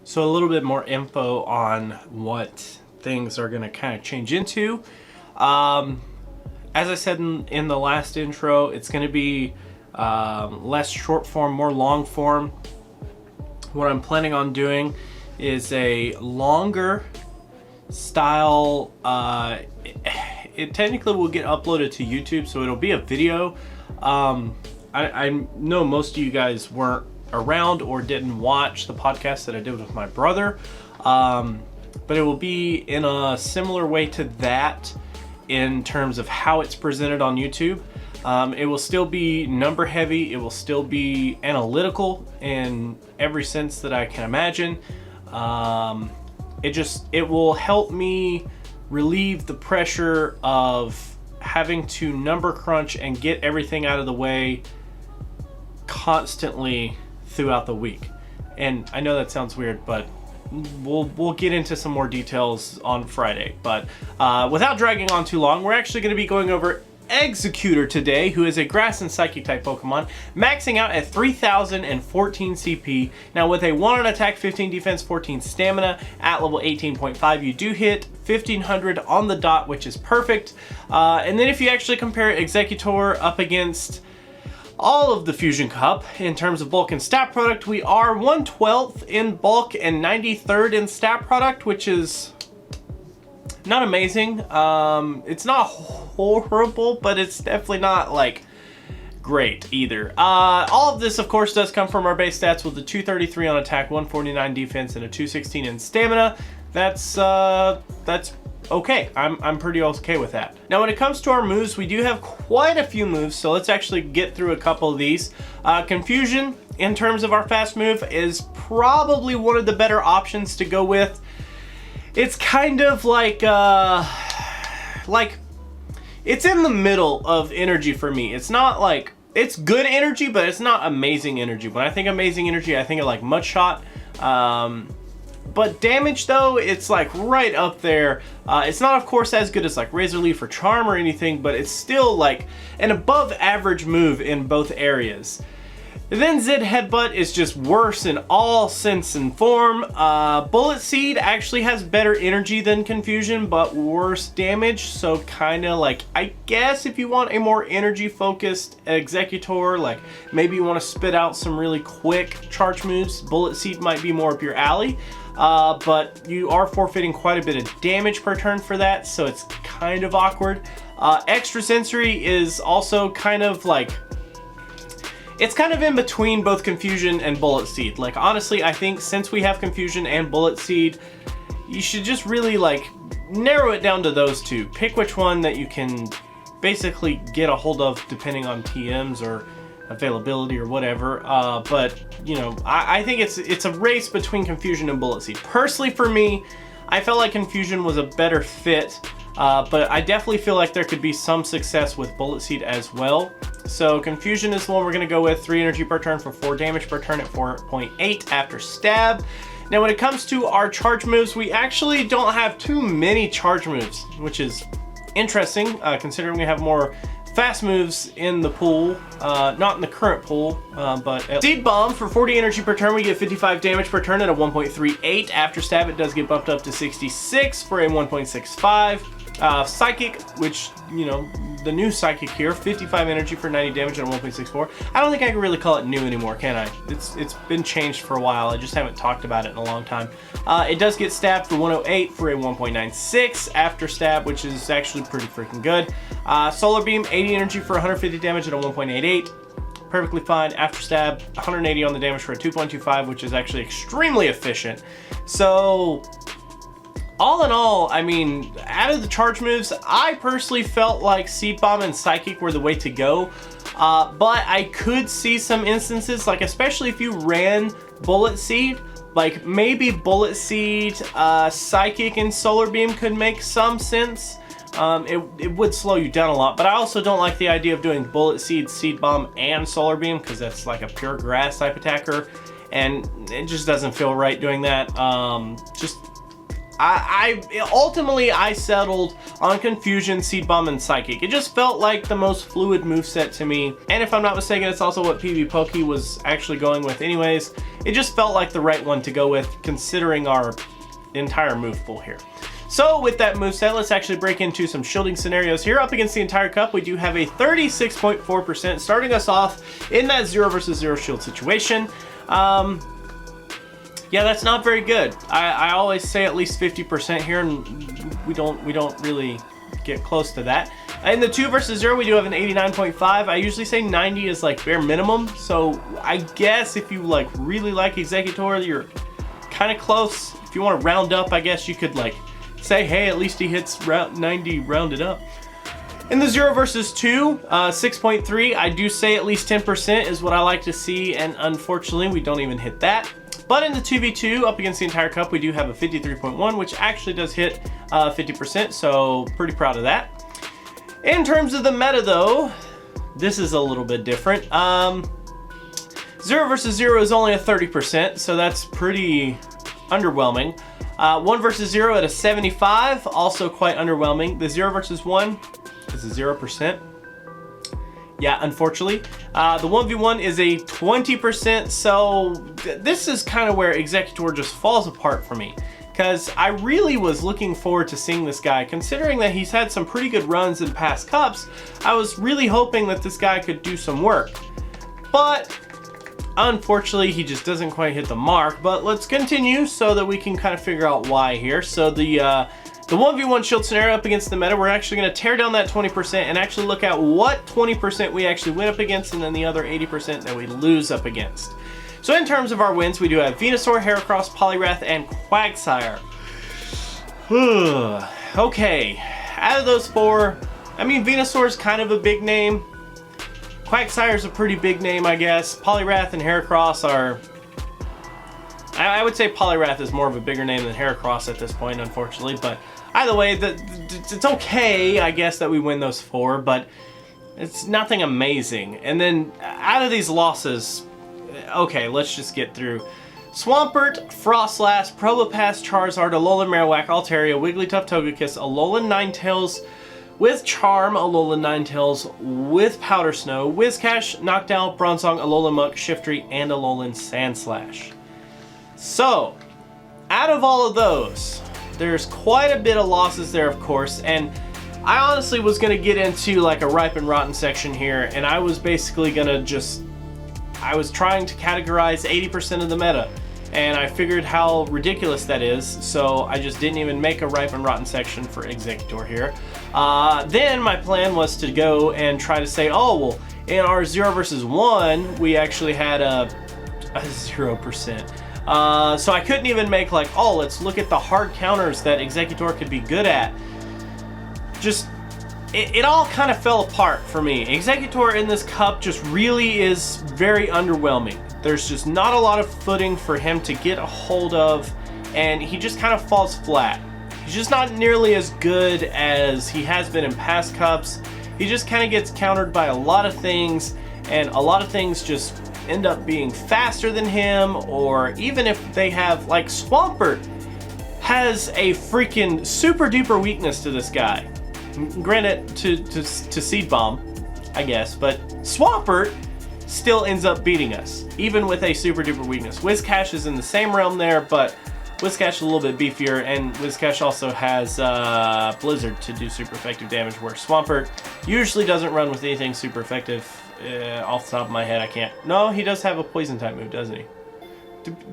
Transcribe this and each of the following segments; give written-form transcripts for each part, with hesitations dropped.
So a little bit more info on what things are going to kind of change into. As I said in the last intro, it's going to be less short form, more long form. What I'm planning on doing is a longer style. It technically will get uploaded to YouTube, so it'll be a video. I know most of you guys weren't around or didn't watch the podcast that I did with my brother, but it will be in a similar way to that in terms of how it's presented on YouTube. It will still be number heavy. It will still be analytical in every sense that I can imagine. It will help me relieve the pressure of having to number crunch and get everything out of the way constantly throughout the week. And I know that sounds weird, but we'll get into some more details on Friday. But without dragging on too long, we're actually going to be going over Exeggutor today, who is a grass and psychic type Pokemon, maxing out at 3014 CP. Now with a 1 on attack, 15 defense, 14 stamina at level 18.5, you do hit 1500 on the dot, which is perfect. And then if you actually compare Exeggutor up against all of the Fusion Cup in terms of bulk and stat product, we are 112th in bulk and 93rd in stat product, which is not amazing. It's not horrible, but it's definitely not like great either. All of this of course does come from our base stats with a 233 on attack, 149 defense, and a 216 in stamina. That's okay. I'm pretty okay with that. Now when it comes to our moves, we do have quite a few moves, so let's actually get through a couple of these. Confusion in terms of our fast move is probably one of the better options to go with. It's kind of like it's in the middle of energy for me. It's not like, it's good energy, but it's not amazing energy. When I think amazing energy, I think of like Mud Shot. But damage though, it's like right up there. It's not of course as good as like Razor Leaf or Charm or anything, but it's still like an above average move in both areas. Then Zed Headbutt is just worse in all sense and form. Bullet Seed actually has better energy than Confusion, but worse damage. So kind of like, I guess if you want a more energy focused Exeggutor, like maybe you want to spit out some really quick charge moves, Bullet Seed might be more up your alley. But you are forfeiting quite a bit of damage per turn for that, so it's kind of awkward. Extra Sensory is also kind of like, it's kind of in between both Confusion and Bullet Seed. Like honestly, I think since we have Confusion and Bullet Seed, you should just really like narrow it down to those two. Pick which one that you can basically get a hold of depending on TMs or availability or whatever. But you know, I think it's a race between Confusion and Bullet Seed. Personally for me, I felt like Confusion was a better fit, but I definitely feel like there could be some success with Bullet Seed as well. So Confusion is the one we're going to go with. 3 energy per turn for 4 damage per turn at 4.8 after stab. Now when it comes to our charge moves, we actually don't have too many charge moves, which is interesting considering we have more fast moves in the pool, not in the current pool, but Seed Bomb for 40 energy per turn, we get 55 damage per turn at a 1.38. After stab, it does get bumped up to 66 for a 1.65. Psychic, which, you know, the new Psychic here, 55 energy for 90 damage at a 1.64. I don't think I can really call it new anymore, can I? It's been changed for a while. I just haven't talked about it in a long time. It does get stabbed for 108 for a 1.96 after stab, which is actually pretty freaking good. Solar Beam, 80 energy for 150 damage at a 1.88. Perfectly fine. After stab, 180 on the damage for a 2.25, which is actually extremely efficient. So all in all, I mean, out of the charge moves, I personally felt like Seed Bomb and Psychic were the way to go. But I could see some instances, like especially if you ran Bullet Seed, like maybe Bullet Seed, Psychic, and Solar Beam could make some sense. It would slow you down a lot, but I also don't like the idea of doing Bullet Seed, Seed Bomb, and Solar Beam, because that's like a pure grass type attacker, and it just doesn't feel right doing that. Ultimately I settled on Confusion, Seed Bomb, and Psychic. It just felt like the most fluid moveset to me, and if I'm not mistaken, it's also what PvPoke was actually going with anyways. It just felt like the right one to go with considering our entire move pool here. So with that moveset, let's actually break into some shielding scenarios here. Up against the entire cup, we do have a 36.4%, starting us off in that 0 versus 0 shield situation. Yeah, that's not very good. I always say at least 50% here, and we don't really get close to that. In the 2 versus 0, we do have an 89.5. I usually say 90 is like bare minimum, so I guess if you like really like Exeggutor, you're kind of close. If you want to round up, I guess you could like say, hey, at least he hits 90 rounded up. In the 0 versus 2, 6.3, I do say at least 10% is what I like to see, and unfortunately we don't even hit that. But in the 2v2, up against the entire cup, we do have a 53.1, which actually does hit 50%, so pretty proud of that. In terms of the meta though, this is a little bit different. 0 versus 0 is only a 30%, so that's pretty underwhelming. 1 versus 0 at a 75, also quite underwhelming. The 0 versus 1 is a 0%. Yeah, unfortunately. The 1v1 is a 20%, so this is kind of where Exeggutor just falls apart for me. Because I really was looking forward to seeing this guy, considering that he's had some pretty good runs in past cups. I was really hoping that this guy could do some work. But unfortunately, he just doesn't quite hit the mark. But let's continue so that we can kind of figure out why here. So the 1v1 shield scenario up against the meta, we're actually going to tear down that 20% and actually look at what 20% we actually win up against, and then the other 80% that we lose up against. So in terms of our wins, we do have Venusaur, Heracross, Poliwrath, and Quagsire. Okay, out of those 4, I mean, Venusaur's kind of a big name. Quagsire's a pretty big name, I guess. Poliwrath and Heracross are... I would say Poliwrath is more of a bigger name than Heracross at this point, unfortunately, but either way, it's okay, I guess, that we win those 4, but it's nothing amazing. And then out of these losses, okay, let's just get through. Swampert, Frostlass, Probopass, Charizard, Alolan Marowak, Altaria, Wigglytuff, Togekiss, Alolan Ninetales with Charm, Alolan Ninetales with Powder Snow, Whiscash, Knockdown, Bronzong, Alolan Muck, Shiftry, and Alolan Sandslash. So, out of all of those, there's quite a bit of losses there, of course, and I honestly was going to get into like a ripe and rotten section here, and I was basically going to I was trying to categorize 80% of the meta, and I figured how ridiculous that is, so I just didn't even make a ripe and rotten section for Exeggutor here. Then my plan was to go and try to say, oh, well, in our 0 versus 1, we actually had a 0%. So I couldn't even make like, oh, let's look at the hard counters that Exeggutor could be good at. It all kind of fell apart for me. Exeggutor in this cup just really is very underwhelming. There's just not a lot of footing for him to get a hold of, and he just kind of falls flat. He's just not nearly as good as he has been in past cups. He just kind of gets countered by a lot of things, and a lot of things just end up being faster than him, or even if they have, like Swampert has a freaking super duper weakness to this guy. Granted, to Seed Bomb, I guess, but Swampert still ends up beating us, even with a super duper weakness. Whiscash is in the same realm there, but Whiscash is a little bit beefier, and Whiscash also has Blizzard to do super effective damage, where Swampert usually doesn't run with anything super effective. Off the top of my head, I can't. No, he does have a poison type move, doesn't he?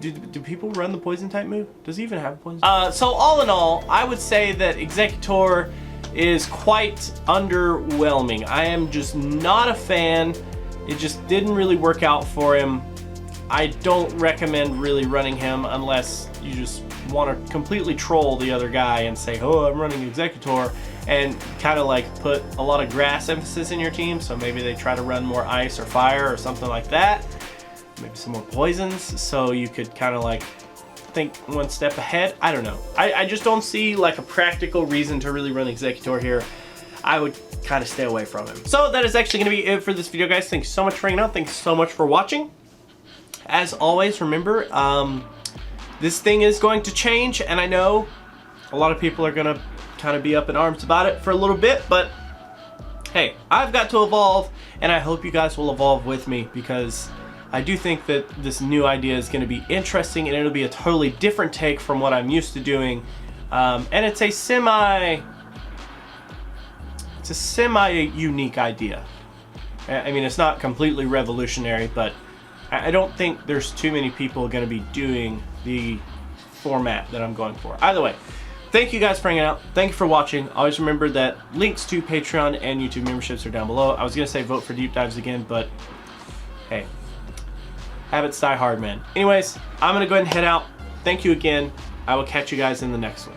Do people run the poison type move? Does he even have a poison? So all in all, I would say that Exeggutor is quite underwhelming. I am just not a fan. It just didn't really work out for him. I don't recommend really running him unless you just want to completely troll the other guy and say, oh, I'm running Exeggutor, and kind of like put a lot of grass emphasis in your team, so maybe they try to run more ice or fire or something like that. Maybe some more poisons, so you could kind of like think one step ahead. I don't know. I just don't see like a practical reason to really run Exeggutor here. I would kind of stay away from him. So that is actually going to be it for this video, guys. Thanks so much for hanging out. Thanks so much for watching. As always, remember, this thing is going to change, and I know A lot of people are gonna kind of be up in arms about it for a little bit, but hey, I've got to evolve, and I hope you guys will evolve with me, because I do think that this new idea is going to be interesting, and it'll be a totally different take from what I'm used to doing. And it's a semi-unique idea. I mean, it's not completely revolutionary, but I don't think there's too many people going to be doing the format that I'm going for. Either way, thank you guys for hanging out. Thank you for watching. Always remember that links to Patreon and YouTube memberships are down below. I was going to say vote for deep dives again, but hey, habits die hard, man. Anyways, I'm going to go ahead and head out. Thank you again. I will catch you guys in the next one.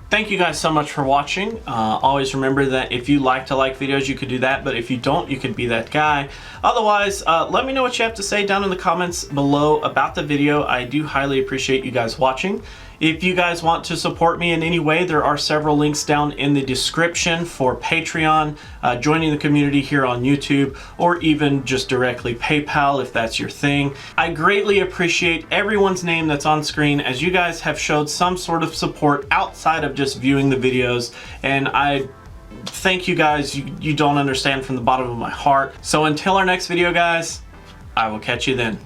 Thank you guys so much for watching. Always remember that if you like to like videos, you could do that, but if you don't, you could be that guy. Otherwise, let me know what you have to say down in the comments below about the video. I do highly appreciate you guys watching. If you guys want to support me in any way, there are several links down in the description for Patreon, joining the community here on YouTube, or even just directly PayPal if that's your thing. I greatly appreciate everyone's name that's on screen, as you guys have showed some sort of support outside of just viewing the videos, and I thank you guys. You don't understand from the bottom of my heart. So until our next video, guys, I will catch you then.